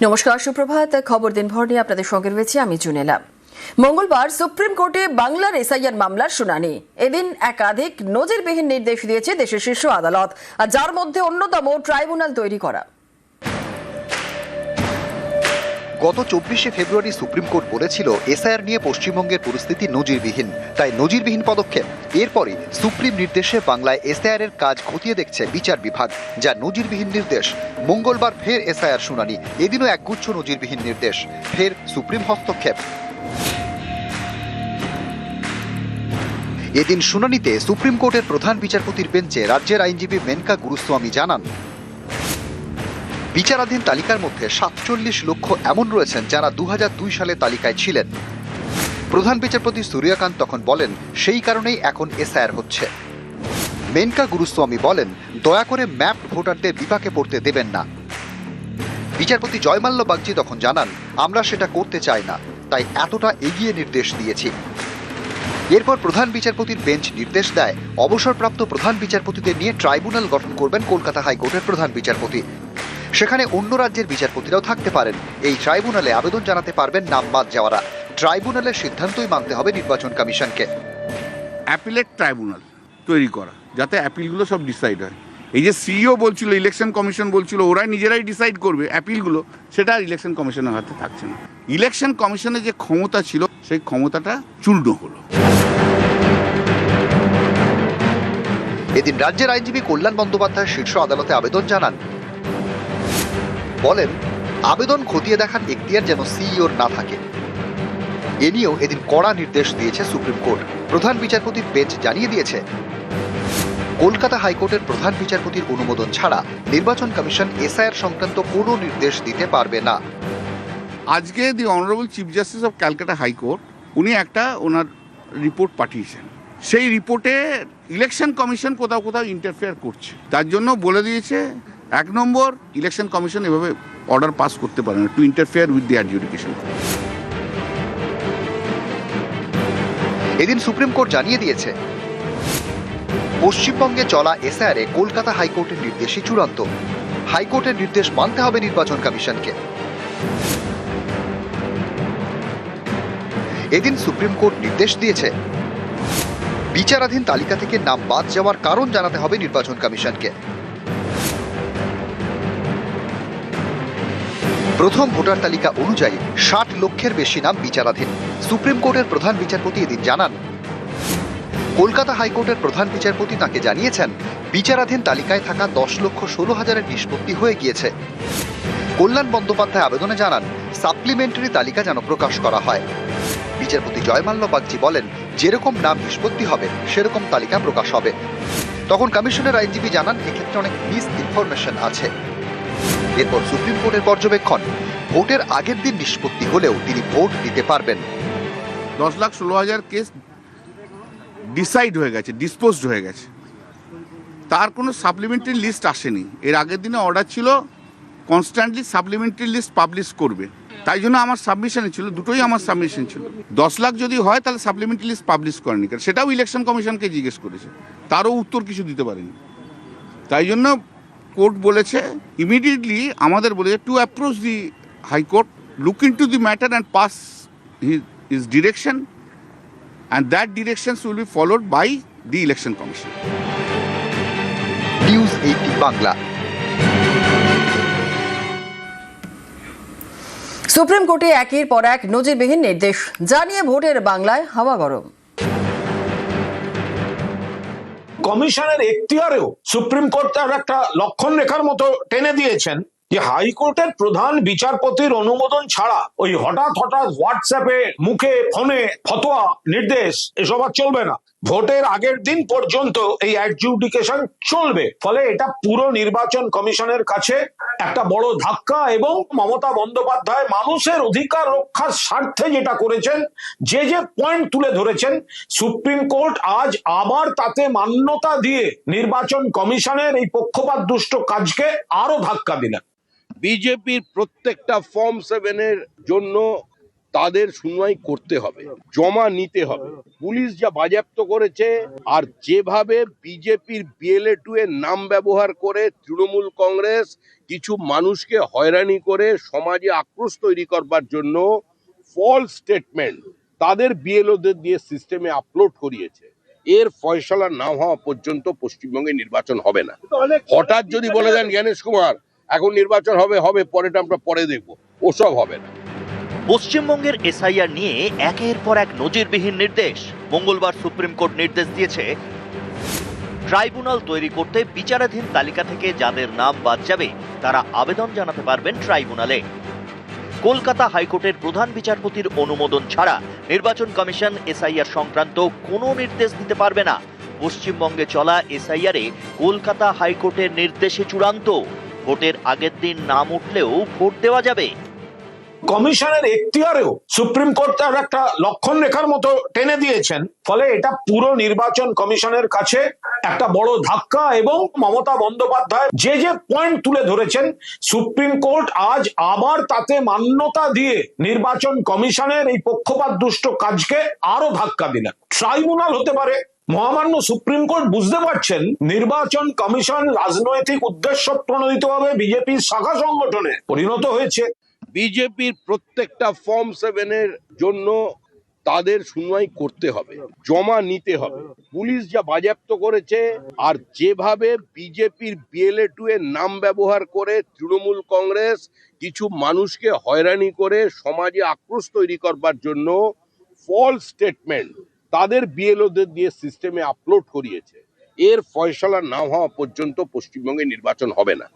নমস্কার, সুপ্রভাত। খবর দিনভর নিয়ে আপনাদের সঙ্গে রয়েছে আমি জুনেলা। মঙ্গলবার সুপ্রিম কোর্টে বাংলার এসআইআর মামলার শুনানি। এদিন একাধিক নজিরবিহীন নির্দেশ দিয়েছে দেশের শীর্ষ আদালত, আর যার মধ্যে অন্যতম ট্রাইব্যুনাল তৈরি করা। গত 24শে ফেব্রুয়ারি সুপ্রিম কোর্ট বলেছিল এসআইআর নিয়ে পশ্চিমবঙ্গের পরিস্থিতি নজিরবিহীন, তাই নজিরবিহীন পদক্ষেপ। এরপরই সুপ্রিম নির্দেশে বাংলায় এসআইআর এর কাজ খতিয়ে দেখছে বিচার বিভাগ, যা নজিরবিহীন নির্দেশ। মঙ্গলবার ফের এসআইআর শুনানি, এদিনও একগুচ্ছ নজিরবিহীন নির্দেশ, ফের সুপ্রিম হস্তক্ষেপ। এদিন শুনানিতে সুপ্রিম কোর্টের প্রধান বিচারপতির বেঞ্চে রাজ্যের আইনজীবী মেনকা গুরুস্বামী জানান, বিচারাধীন তালিকার মধ্যে 47 লক্ষ এমন রয়েছেন যারা 2002 সালে তালিকায় ছিলেন। প্রধান বিচারপতি সূর্যকান্ত তখন বলেন, সেই কারণেই এখন এসআইআর হচ্ছে। মেনকা গুরুস্বামী বলেন, দয়া করে ম্যাপ ভোটারদের বিপাকে পড়তে দেবেন না। বিচারপতি জয়মাল্য বাগচি তখন জানান, আমরা সেটা করতে চাই না, তাই এতটা এগিয়ে নির্দেশ দিয়েছি। এরপর প্রধান বিচারপতির বেঞ্চ নির্দেশ দেয়, অবসরপ্রাপ্ত প্রধান বিচারপতিদের নিয়ে ট্রাইব্যুনাল গঠন করবেন কলকাতা হাইকোর্টের প্রধান বিচারপতি। সেখানে অন্য রাজ্যের বিচারপতিরাও থাকতে পারেন। এই ট্রাইব্যুনালে আবেদন জানাতে পারবেন নাম বাদ যাওয়ারা। ট্রাইব্যুনালের সিদ্ধান্তই মানতে হবে নির্বাচন কমিশনকে। অ্যাপিলেট ট্রাইব্যুনাল তৈরি করা, যাতে অ্যাপিলগুলো সব ডিসাইড হয়। এই যে সিইও বলছিল, ইলেকশন কমিশন বলছিল ওরা নিজেরাই ডিসাইড করবে অ্যাপিলগুলো, সেটা ইলেকশন কমিশনের হাতে থাকছে না। ইলেকশন কমিশনের যে ক্ষমতা ছিল সেই ক্ষমতাটা চূর্ণ হলো। এদিন রাজ্যের আইনজীবী কল্যাণ বন্দ্যোপাধ্যায় শীর্ষ আদালতে আবেদন জানান, বলেন আবেদন খতিয়ে দেখার এখতিয়ার যেন সিইওর না থাকে। এ নিয়েও এদিন কড়া নির্দেশ দিয়েছে সুপ্রিম কোর্ট। প্রধান বিচারপতির বেঞ্চ জানিয়ে দিয়েছে, কলকাতা হাইকোর্টের প্রধান বিচারপতির অনুমোদন ছাড়া নির্বাচন কমিশন এসআইআর সংক্রান্ত কোনো নির্দেশ দিতে পারবে না। আজকে the honourable chief justice of Calcutta high court উনি একটা ওনার রিপোর্ট পাঠিয়েছেন। সেই রিপোর্টে ইলেকশন কমিশন কোথাও কোথাও ইন্টারফেয়ার করছে, তার জন্য বলে দিয়েছে 1 নম্বর, ইলেকশন কমিশন এভাবে অর্ডার পাস করতে পারে না two interfere with the adjudication. এদিন সুপ্রিম কোর্ট জানিয়ে দিয়েছে, পশ্চিমবঙ্গে চলা এসআইআর কলকাতা হাইকোর্টের নির্দেশই চূড়ান্ত। হাইকোর্টের নির্দেশ মানতে হবে নির্বাচন কমিশনকে। এদিন সুপ্রিম কোর্ট নির্দেশ দিয়েছে, বিচারাধীন তালিকা থেকে নাম বাদ যাওয়ার কারণ জানাতে হবে নির্বাচন কমিশনকে। প্রথম ভোটার তালিকা অনুযায়ী 60 লক্ষের বেশি নাম বিচারাধীন। সুপ্রিম কোর্টের প্রধান বিচারপতি এদিন জানান, কলকাতা হাইকোর্টের প্রধান বিচারপতি তাকে জানিয়েছেন, বিচারাধীন তালিকায় থাকা 10,16,000-এর নিষ্পত্তি হয়ে গিয়েছে। কল্যাণ বন্দ্যোপাধ্যায় আবেদনে জানান, সাপ্লিমেন্টারি তালিকা যেন প্রকাশ করা হয়। বিচারপতি জয়মাল্য বাগচি বলেন, যেরকম নাম নিষ্পত্তি হবে সেরকম তালিকা প্রকাশ হবে। তখন কমিশনের আইনজীবী জানান, এক্ষেত্রে অনেক মিস ইনফরমেশন আছে। এরপর সুপ্রিম কোর্টের পর্যবেক্ষণ, ভোটের আগের দিন নিষ্পত্তি হলেও তিনি ভোট দিতে পারবেন। 10,16,000 কেস ডিসাইড হয়ে গেছে, ডিসপোজড হয়ে গেছে, তার কোনো সাপ্লিমেন্টারি লিস্ট আসেনি। এর আগের দিনে অর্ডার ছিল কনস্ট্যান্টলি সাপ্লিমেন্টারি লিস্ট পাবলিশ করবে, তাই জন্য আমার সাবমিশনে ছিল, দুটোই আমার সাবমিশন ছিল। 10 লাখ যদি হয় তাহলে সাপ্লিমেন্টারি লিস্ট পাবলিশ করেনি, কারণ সেটাও ইলেকশন কমিশনকে জিজ্ঞেস করেছে, তারও উত্তর কিছু দিতে পারেনি। তাই জন্য কোর্ট বলেছে ইমিডিয়েটলি আমাদের বলেছে to approach the high court, look into the matter and pass his direction, and that directions will be followed by the election commission. News 18 Bangla. Supreme কোর্টে একের পর এক নজিরবিহীন নির্দেশ, জানিয়ে ভোটের বাংলায় হাওয়া গরম। কমিশনের এখতিয়ারেও সুপ্রিম কোর্ট তার একটা লক্ষণ রেখার মতো টেনে দিয়েছেন যে হাইকোর্টের প্রধান বিচারপতির অনুমোদন ছাড়া ওই হঠাৎ হোয়াটসঅ্যাপে, মুখে, ফোনে ফতোয়া, নির্দেশ এসব আর চলবে না। ভোটের আগের দিন পর্যন্ত এই অ্যাডজুডিকেশন চলবে। ফলে এটা পুরো নির্বাচন কমিশনের কাছে একটা বড় ধাক্কা, এবং মমতা বন্দ্যোপাধ্যায় মানুষের অধিকার রক্ষার স্বার্থে যেটা করেছেন, যে পয়েন্ট তুলে ধরেছেন, সুপ্রিম কোর্ট আজ আবার তাতে মান্যতা দিয়ে নির্বাচন কমিশনের এই পক্ষপাত দুষ্ট কাজকে আরো ধাক্কা দিলেন। বিজেপির প্রত্যেকটা ফর্ম 7 এর জন্য তাদের শুনানি করতে হবে, জমা নিতে হবে। পুলিশ যা বাজেয়াপ্ত করেছে আর যেভাবে বিজেপির BLA-2 এর নাম ব্যবহার করে তৃণমূল কংগ্রেস কিছু মানুষকে হয়রানি করে সমাজে আক্রোশ তৈরি করবার জন্য ফলস স্টেটমেন্ট তাদের BLO-দের দিয়ে সিস্টেমে আপলোড করিয়েছে, এর ফয়সালা না হওয়া পর্যন্ত পশ্চিমবঙ্গে নির্বাচন হবে না। হঠাৎ যদি বলে দেন জ্ঞানেশ কুমার এখন নির্বাচন হবে পরেটা আমরা পরে দেখবো, ওসব হবে না। পশ্চিমবঙ্গের SIR নিয়ে একের পর এক নজিরবিহীন নির্দেশ। মঙ্গলবার সুপ্রিম কোর্ট নির্দেশ দিয়েছে ট্রাইব্যুনাল তৈরি করতে বিচারাধীন তালিকা থেকে যাদের নাম বাদ যাবে তারা আবেদন জানাতে পারবেন ট্রাইব্যুনালে। কলকাতা হাইকোর্টের প্রধান বিচারপতির অনুমোদন ছাড়া নির্বাচন কমিশন SIR সংক্রান্ত কোনো নির্দেশ দিতে পারবে না। পশ্চিমবঙ্গে চলা SIR-এ কলকাতা হাইকোর্টের নির্দেশে চূড়ান্ত। ভোটের আগের দিন নাম উঠলেও ভোট দেওয়া যাবে। কমিশনের এখতিয়ারেও সুপ্রিম কোর্ট তার একটা লক্ষণ রেখার মতো টেনে দিয়েছেন, ফলে এটা পুরো নির্বাচন কমিশনের কাছে একটা বড় ধাক্কা। এবং মমতা বন্দ্যোপাধ্যায় যে যে পয়েন্ট তুলে ধরেছেন, সুপ্রিম কোর্ট আজ আবার তাতে মান্যতা দিয়ে নির্বাচন কমিশনের এই পক্ষপাত দুষ্ট কাজকে আরো ধাক্কা দিলেন। ট্রাইব্যুনাল হতে পারে। মহামান্য সুপ্রিম কোর্ট বুঝতে পারছেন নির্বাচন কমিশন রাজনৈতিক উদ্দেশ্য প্রণোদিতভাবে বিজেপির শাখা সংগঠনে পরিণত হয়েছে। বিজেপির প্রত্যেকটা ফর্ম 7 এর জন্য তাদের শুনানি করতে হবে, জমা নিতে হবে। পুলিশ যা বাজেয়াপ্ত করেছে আর যেভাবে বিজেপির BLA-2 এর নাম ব্যবহার করে তৃণমূল কংগ্রেস কিছু মানুষকে হয়রানি করে সমাজে আক্রোশ তৈরি করবার জন্য ফলস স্টেটমেন্ট তাদের BLO-দের দিয়ে সিস্টেমে আপলোড করিয়েছে, এর ফয়সালা না হওয়া পর্যন্ত পশ্চিমবঙ্গে নির্বাচন হবে না।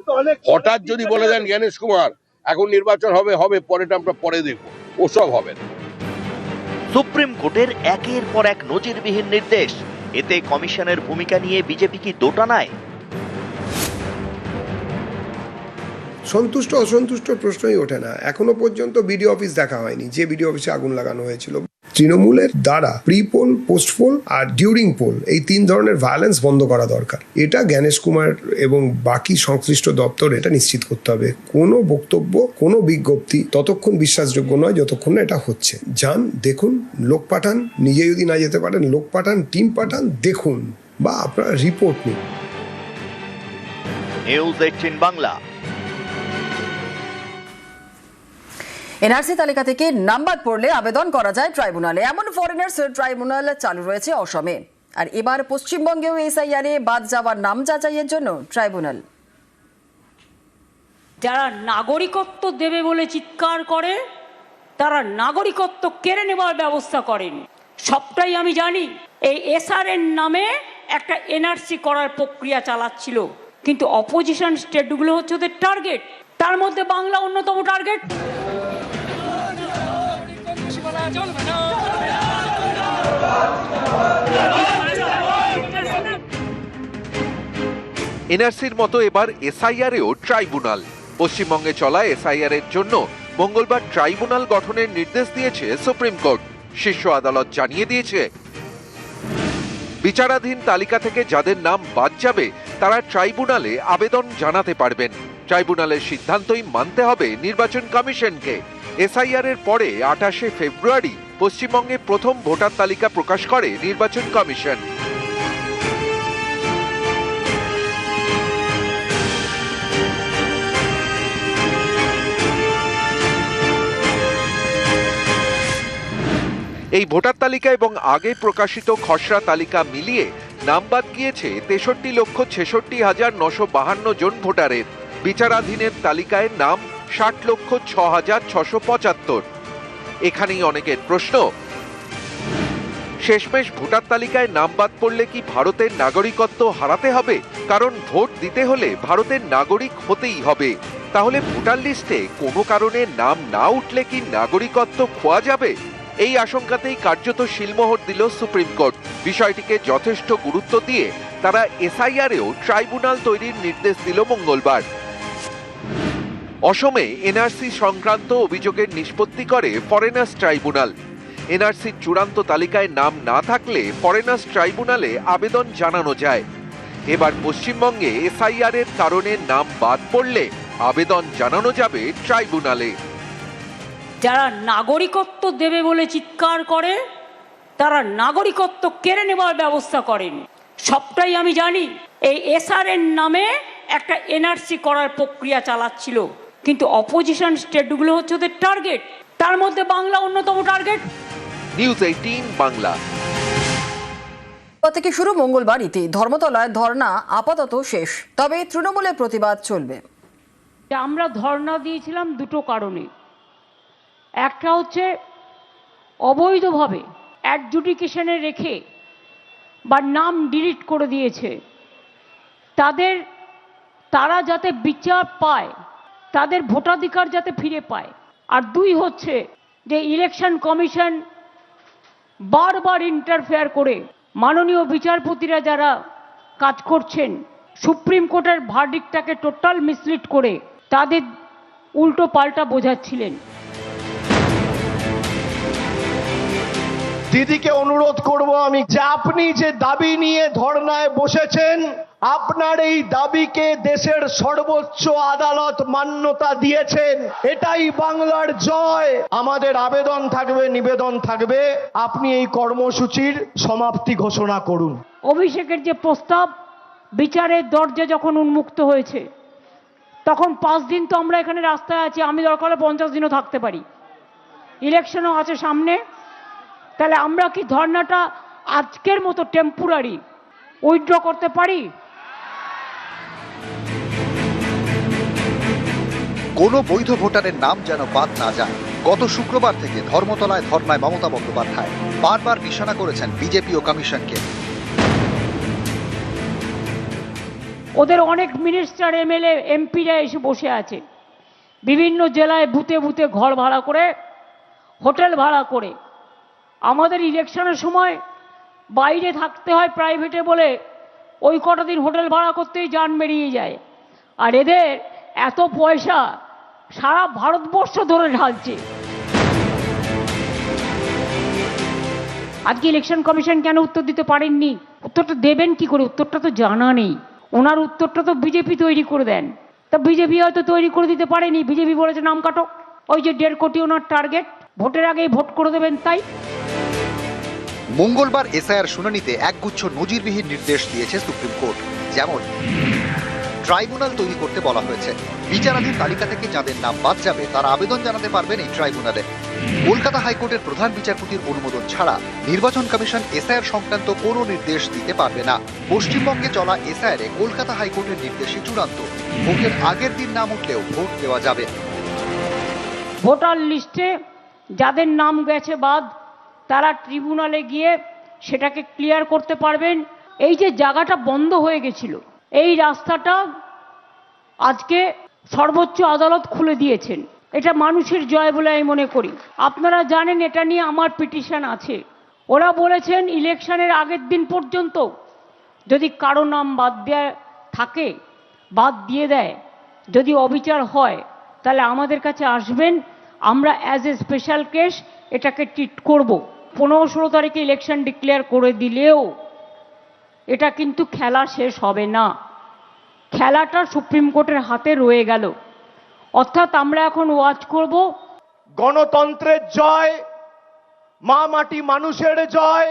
হঠাৎ যদি বলে দেন জ্ঞানেশ কুমার এখন নির্বাচন হবে পরেটা আমরা পরে দেখবো, ওসব হবে না। সুপ্রিম কোর্টের একের পর এক নজিরবিহীন নির্দেশ। এতে কমিশনের ভূমিকা নিয়ে বিজেপি কি দোটানায়? সন্তুষ্ট অসন্তুষ্ট প্রশ্নই ওঠে না। এখনো পর্যন্ত বিডিও অফিস দেখা হয়নি, যে বিডিও অফিসে আগুন লাগানো হয়েছিল। তৃণমূলের দ্বারা প্রি পোল, পোস্ট পোল আর ডিউরিং পোল এই 3 ধরনের ভায়োলেন্স বন্ধ করা দরকার। এটা জ্ঞানেশ কুমার এবং বাকি সংশ্লিষ্ট দপ্তর এটা নিশ্চিত করতে হবে। কোনো বক্তব্য, কোনো বিজ্ঞপ্তি ততক্ষণ বিশ্বাসযোগ্য নয় যতক্ষণ না এটা হচ্ছে। যান, দেখুন, লোক পাঠান, নিজে যদি না যেতে পারেন লোক পাঠান, টিম পাঠান, দেখুন, বা আপনারা রিপোর্ট নিন। নিউজ 18 বাংলা। NRC তালিকা থেকে নাম বাদ পড়লে আবেদন করা যায় ট্রাইব্যুনালে, এমন ফরেনার্স ট্রাইব্যুনাল চালু রয়েছে অসমে। আর এবার পশ্চিমবঙ্গেও SIR-এ বাদ যাওয়ার নাম যাচাইয়ের জন্য ট্রাইব্যুনাল। যারা নাগরিকত্ব দেবে বলে চিৎকার করে তারা নাগরিকত্ব কেড়ে নেওয়ার ব্যবস্থা করেন। সবটাই আমি জানি। এই SR-এর নামে একটা NRC করার প্রক্রিয়া চালাচ্ছিল, কিন্তু অপোজিশন স্টেটগুলো হচ্ছে ওদের টার্গেট, তার মধ্যে বাংলা অন্যতম টার্গেট। NRC-র মতো এবার SIR-এও ট্রাইব্যুনাল। পশ্চিমবঙ্গে চলা SIR-এর জন্য মঙ্গলবার ট্রাইব্যুনাল গঠনের নির্দেশ দিয়েছে সুপ্রিম কোর্ট। শীর্ষ আদালত জানিয়ে দিয়েছে বিচারাধীন তালিকা থেকে যাদের নাম বাদ যাবে তারা ট্রাইব্যুনালে আবেদন জানাতে পারবেন। ট্রাইব্যুনালের সিদ্ধান্তই মানতে হবে নির্বাচন কমিশনকে। SIR-এর পরে 28শে ফেব্রুয়ারি পশ্চিমবঙ্গে প্রথম ভোটার তালিকা প্রকাশ করে নির্বাচন কমিশন। এই ভোটার তালিকা এবং আগে প্রকাশিত খসড়া তালিকা মিলিয়ে নাম বাদ গিয়েছে 63,66,952 জন ভোটারের। বিচারাধীনের তালিকায় নাম 60,06,675। এখানেই অনেকের প্রশ্ন, শেষমেশ ভোটার তালিকায় নাম বাদ পড়লে কি ভারতের নাগরিকত্ব হারাতে হবে? কারণ ভোট দিতে হলে ভারতের নাগরিক হতেই হবে। তাহলে ভোটার লিস্টে কোনো কারণে নাম না উঠলে কি নাগরিকত্ব খোয়া যাবে? এই আশঙ্কাতেই কার্যত শিলমোহর দিল সুপ্রিম কোর্ট। বিষয়টিকে যথেষ্ট গুরুত্ব দিয়ে তারা SIR-এও ট্রাইব্যুনাল তৈরির নির্দেশ দিল মঙ্গলবার। অসমে NRC সংক্রান্ত অভিযোগের নিষ্পত্তি করে ফরেনার্স ট্রাইব্যুনাল। NRCর চূড়ান্ত তালিকায় নাম না থাকলে ফরেনার্স ট্রাইব্যুনালে আবেদন জানানো যায়। এবার পশ্চিমবঙ্গে SIR-এর কারণে নাম বাদ পড়লে আবেদন জানানো যাবে ট্রাইব্যুনালে। যারা নাগরিকত্ব দেবে বলে চিৎকার করে তারা নাগরিকত্ব কেড়ে নেওয়ার ব্যবস্থা করেন। সবটাই আমি জানি। এই এসআরএর নামে একটা এনআরসি করার প্রক্রিয়া চালাচ্ছিল, কিন্তু অপোজিশন স্টেটগুলো হচ্ছে ওদের টার্গেট, তার মধ্যে বাংলা অন্যতম টার্গেট। নিউজ 18 বাংলা। থেকে শুরু মঙ্গলবার ইতি ধর্মতলায় ধর্ণা আপাতত শেষ, তবে তৃণমূলের প্রতিবাদ চলবে। আমরা ধর্ণা দিয়েছিলাম দুটো কারণে। একটা হচ্ছে অবৈধভাবে অ্যাডজুডিকেশনে রেখে বা নাম ডিলিট করে দিয়েছে তারা যাতে বিচার পায়, তাদের ভোটাধিকার যাতে ফিরে পায়। আর দুই হচ্ছে যে ইলেকশন কমিশন বারবার ইন্টারফেয়ার করে মাননীয় বিচারপতিরা যারা কাজ করছেন সুপ্রিম কোর্টের ভার্ডিক্টটাকে টোটাল মিসলিড করে তাদের উল্টো পাল্টা বোঝাচ্ছিলেন। দিদিকে অনুরোধ করব আমি যে আপনি যে দাবি নিয়ে ধর্নায় বসেছেন, আপনার এই দাবিকে দেশের সর্বোচ্চ আদালত মান্যতা দিয়েছেন। এটাই বাংলার জয়। আমাদের আবেদন থাকবে, নিবেদন থাকবে, আপনি এই কর্মসূচির সমাপ্তি ঘোষণা করুন। অভিষেকের যে প্রস্তাব, বিচারের দরজা যখন উন্মুক্ত হয়েছে তখন 5 দিন তো আমরা এখানে রাস্তায় আছি, আমি দরকার হলে 50 দিনও থাকতে পারি। ইলেকশনও আছে সামনে, তাহলে আমরা কি ধর্নাটা আজকের মতো টেম্পোরারি উইথড্র করতে পারি? কোনো বৈধ ভোটারের নাম যেন বাদ না যায়। গত শুক্রবার থেকে ধর্মতলায় ধর্নায় মমতা বন্দ্যোপাধ্যায় বারবার নিশানা করেছেন বিজেপি ও কমিশনকে। ওদের অনেক মিনিস্টার, এমএলএ, এমপিরা এসে বসে আছে বিভিন্ন জেলায়, বুথে বুথে ঘর ভাড়া করে, হোটেল ভাড়া করে। আমাদের ইলেকশনের সময় বাইরে থাকতে হয় প্রাইভেটে বলে ওই কটা দিন হোটেল ভাড়া করতেই জান বেরিয়ে যায়। আর এদের এত পয়সা সারা ভারতবর্ষ ধরে ঢালছে। আজকে ইলেকশন কমিশন কেন উত্তর দিতে পারেননি? উত্তরটা দেবেন কি করে? উত্তরটা তো জানা নেই। ওনার উত্তরটা তো বিজেপি তৈরি করে দেন। তা বিজেপি হয়তো তৈরি করে দিতে পারেনি। বিজেপি বলেছে নাম কাটো, ওই যে 1.5 কোটি ওনার টার্গেট, ভোটের আগেই ভোট করে দেবেন। তাই মঙ্গলবার এসআইআর শুনানিতে একগুচ্ছ নজিরবিহীন নির্দেশ দিয়েছে সুপ্রিম কোর্ট। যেমন ট্রাইব্যুনাল তৈরি করতে বলা হয়েছে। বিচারাধীন তালিকা থেকে যাদের নাম বাদ যাবে তারা আবেদন জানাতে পারবেন এই ট্রাইব্যুনালে। কলকাতা হাইকোর্টের প্রধান বিচারপতির অনুমোদন ছাড়া নির্বাচন কমিশন এসআইআর সংক্রান্ত কোনো নির্দেশ দিতে পারবে না। পশ্চিমবঙ্গে চলা এসআইআরে কলকাতা হাইকোর্টের নির্দেশই চূড়ান্ত। ভোটের আগের দিন নাম উঠলেও ভোট দেওয়া যাবে। ভোটার লিস্টে যাদের নাম গেছে বাদ, তারা ট্রিব্যুনালে গিয়ে সেটাকে ক্লিয়ার করতে পারবেন। এই যে জায়গাটা বন্ধ হয়ে গেছিল, এই রাস্তাটা আজকে সর্বোচ্চ আদালত খুলে দিয়েছেন। এটা মানুষের জয় বলে আমি মনে করি। আপনারা জানেন এটা নিয়ে আমার পিটিশন আছে। ওরা বলেছেন ইলেকশনের আগের দিন পর্যন্ত যদি কারো নাম বাদ দেওয়া থাকে, বাদ দিয়ে দেয়, যদি অবিচার হয়, তাহলে আমাদের কাছে আসবেন, আমরা অ্যাজ এ স্পেশাল কেস এটাকে ট্রিট করব। 15-16 তারিখে ইলেকশন ডিক্লেয়ার করে দিলেও এটা কিন্তু খেলা শেষ হবে না। খেলাটা সুপ্রিম কোর্টের হাতে রয়ে গেল। অর্থাৎ আমরা এখন ওয়াচ করব। গণতন্ত্রের জয়, মা মাটি মানুষের জয়,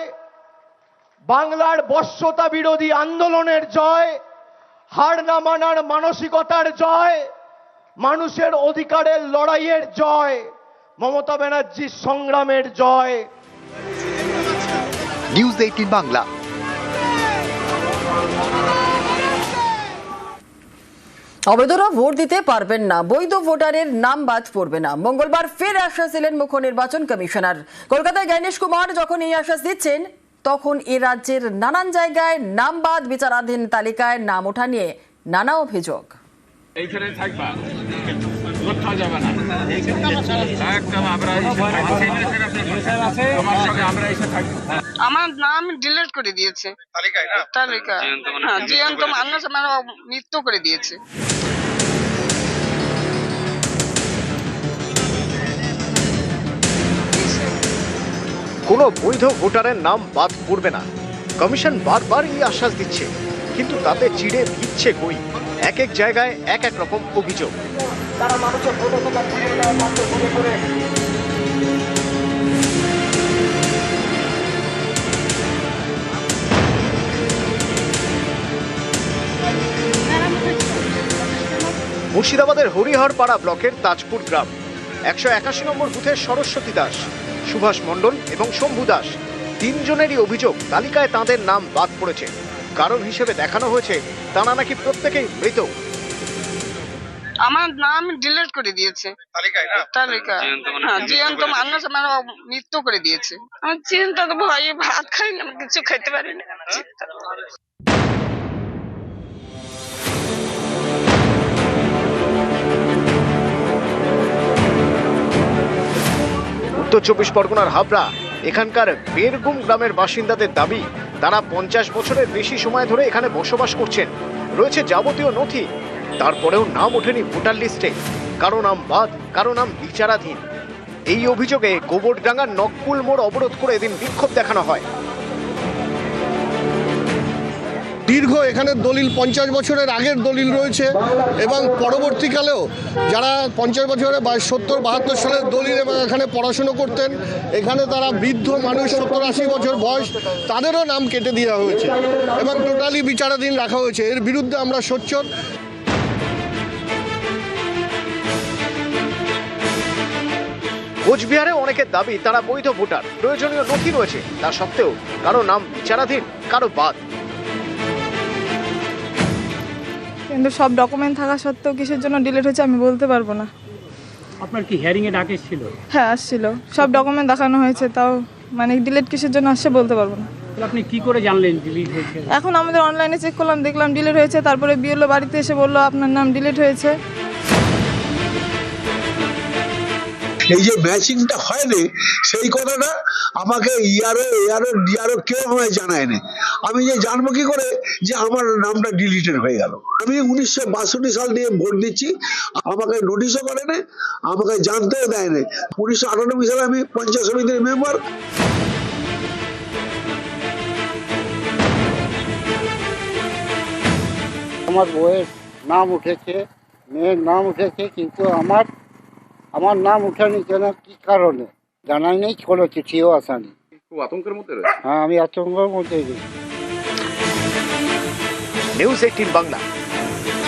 বাংলার বশ্যতা বিরোধী আন্দোলনের জয়, হার না মানার মানসিকতার জয়, মানুষের অধিকারের লড়াইয়ের জয়, মমতা ব্যানার্জির সংগ্রামের জয়। নিউজ 18 বাংলা। অবৈধরা ভোট দিতে পারবেন না, বৈধ ভোটারের নাম বাদ পড়বে না। মঙ্গলবার ফের আশ্বাস দিলেন মুখ্য নির্বাচন কমিশনার। কলকাতায় জ্ঞানেশ কুমার যখন এই আশ্বাস দিচ্ছেন, তখন এ রাজ্যের নানান জায়গায় নাম বাদ, বিচারাধীন তালিকায় নাম ওঠা নিয়ে নানা অভিযোগ। আমার নাম ডিলিট করে দিয়েছে তালিকা, জীবন্ত মানুষ আমার মৃত্যু করে দিয়েছে। কোনো বৈধ ভোটারের নাম বাদ পড়বে না। কমিশন বারবার এই আশ্বাস দিচ্ছে, কিন্তু তাতে চিড়ে দিচ্ছে কই? এক এক জায়গায় এক এক রকম অভিযোগ। তারা মানুষের ভোটাধিকার ফিরিয়ে দেওয়ার মাত্র করে মুর্শিদাবাদের হরিহরপাড়া ব্লকের তাজপুর গ্রাম 181 নম্বর বুথের সরস্বতী দাস, সুভাষ মণ্ডল এবং শম্ভু দাস তিনজনেরই অভিযোগ তালিকায় তাঁদের নাম বাদ পড়েছে। কারণ হিসেবে দেখানো হয়েছে তারা নাকি প্রত্যেকেই মৃত। আমার নাম ডিলিট করে দিয়েছে তালিকা। হ্যাঁ, জীবন্ত মানুষ আমার মৃত্যু করে দিয়েছে। আমার চিন্তা তো ভয়ে ভাত খাই না, কিছু খেতে পারি না। উত্তর 24 পরগনার হাবড়া এখানকার বেরগুম গ্রামের বাসিন্দাদের দাবি তারা 50 বছরের বেশি সময় ধরে এখানে বসবাস করছেন, রয়েছে যাবতীয় নথি, তারপরেও নাম ওঠেনি ভোটার লিস্টে। কারো নাম বাদ, কারো নাম বিচারাধীন। এই অভিযোগে গোবরডাঙ্গার নককুল মোড় অবরোধ করে এদিন বিক্ষোভ দেখানো হয়। দীর্ঘ এখানে দলিল 50 বছরের আগের দলিল রয়েছে এবং পরবর্তীকালেও যারা 50 বছরের বা 70-72 সালের দলিল এবং এখানে পড়াশুনো করতেন, এখানে তারা বৃদ্ধ মানুষ 70-80 বছর বয়স, তাদেরও নাম কেটে দেওয়া হয়েছে এবং টোটালি বিচারাধীন রাখা হয়েছে। এর বিরুদ্ধে আমরা সোচ্চার। কোচবিহারে অনেকের দাবি তারা বৈধ ভোটার, প্রয়োজনীয় নথি রয়েছে, তা সত্ত্বেও কারো নাম বিচারাধীন, কারো বাদ। কিন্তু সব ডকুমেন্ট থাকা সত্ত্বেও কিসের জন্য ডিলিট হয়েছে আমি বলতে পারবো না। আপনার কি হিয়ারিং এ ডাক এসেছিল? হ্যাঁ আসছিল, সব ডকুমেন্ট দেখানো হয়েছে, তাও মানে ডিলিট কিসের জন্য আসছে বলতে পারবো না। আপনি কি করে জানলেন ডিলিট হয়েছে? এখন আমাদের অনলাইনে চেক করলাম, দেখলাম ডিলিট হয়েছে, তারপরে বিএলও বাড়িতে এসে বললো আপনার নাম ডিলিট হয়েছে। এই যে ম্যাচিংটা হয়নি সেই কথাটা আমাকে ইয়ারও কেউ আমায় জানায়নি। আমি যে জানবো কি করে যে আমার নামটা ডিলিটেড হয়ে গেল? আমি 1962 সাল দিয়ে ভোট দিচ্ছি, আমাকে নোটিশও করেনি, আমাকে জানতেও দেয়নি। 1998 সালে আমি পঞ্চায়েত সমিতির মেম্বার। আমার বউয়ের নাম উঠেছে, মেয়ের নাম উঠেছে, কিন্তু আমার নাম উঠেনি কেন, কি কারণে জানাই নেই, কোনো চিঠিও আসেনি। খুব আতঙ্কের মধ্যে রয়েছে। হ্যাঁ, আমি আতঙ্কের মধ্যে। নিউজ 18 বাংলা।